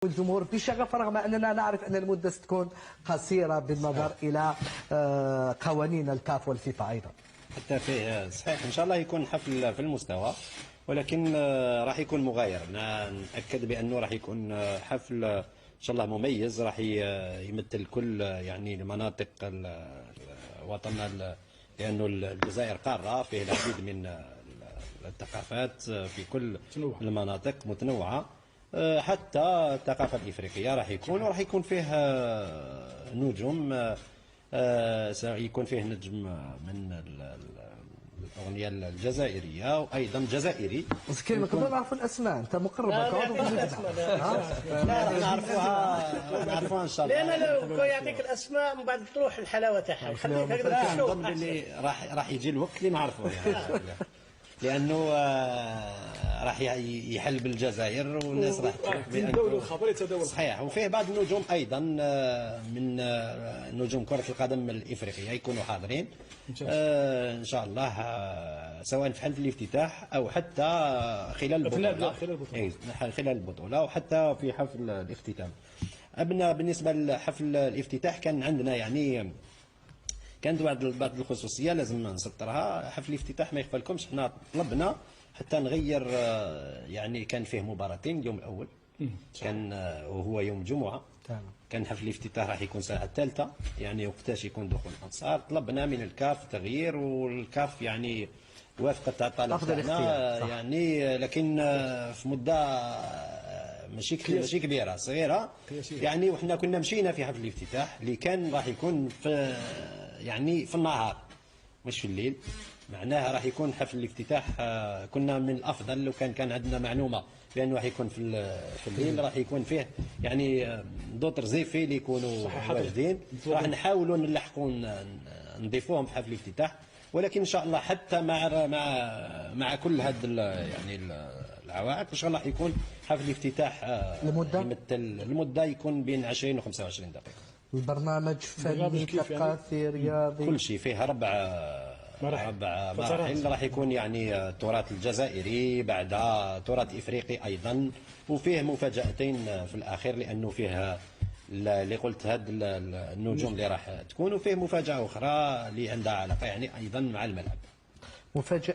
الجمهور بشغف رغم أننا نعرف أن المدة ستكون قصيرة بالنظر إلى قوانين الكاف والفيفا أيضا. حتى فيه صحيح إن شاء الله يكون حفل في المستوى، ولكن راح يكون مغاير. نأكد بأنه راح يكون حفل إن شاء الله مميز، راح يمثل كل يعني المناطق وطننا، لأنه الجزائر قارة فيه العديد من الثقافات في كل المناطق متنوعة. حتى الثقافة الإفريقية راح يكون فيه نجوم، سيكون فيه نجم من الأغنية الجزائرية وأيضا جزائري. بس كلمة نقدر نعرفوا الأسماء، أنت مقربة كعضو في لا نعرفوها إن شاء الله، لأن لو يعطيك الأسماء من بعد تروح الحلاوة تاعها. خليك هكذا نظن باللي راح يجي الوقت اللي نعرفوه يعني. لأنه راح يحل بالجزائر والناس راح تعرف بأنه صحيح. وفيه بعض النجوم أيضا من نجوم كرة القدم الإفريقية يكونوا حاضرين إن شاء الله، سواء في حفل الافتتاح أو حتى خلال البطولة وحتى في حفل الاختتام. بالنسبة لحفل الافتتاح كان عندنا يعني كانت بعض الخصوصيه لازم نسطرها. حفل الافتتاح ما يخفالكمش احنا طلبنا حتى نغير، يعني كان فيه مباراتين اليوم الاول كان وهو يوم جمعه، كان حفل الافتتاح راح يكون الساعه 3 يعني وقتاش يكون دخول الانصار. طلبنا من الكاف تغيير، والكاف يعني وافقت على الطلب تاعنا يعني، لكن في مده ماشي كبيره، صغيره يعني. وحنا كنا مشينا في حفل الافتتاح اللي كان راح يكون في يعني في النهار مش في الليل. معناها راح يكون حفل الافتتاح، كنا من الافضل لو كان عندنا معلومه بانه راح يكون في الليل، راح يكون فيه يعني دوتر زيفي اللي يكونوا واجدين، راح نحاولوا نلحقوا نضيفوهم في حفل الافتتاح. ولكن ان شاء الله حتى مع كل هذا يعني العوائق ان شاء الله يكون حفل الافتتاح المده يكون بين 20 و 25 دقيقه. البرنامج فني ثقافي رياضي كل شيء فيه ربع مراحل. راح يكون يعني التراث الجزائري، بعدها تراث افريقي ايضا، وفيه مفاجاتين في الاخير لانه فيه اللي قلت هاد النجوم اللي راح تكون، وفيه مفاجاه اخرى اللي عندها علاقه يعني ايضا مع الملعب. مفاجاه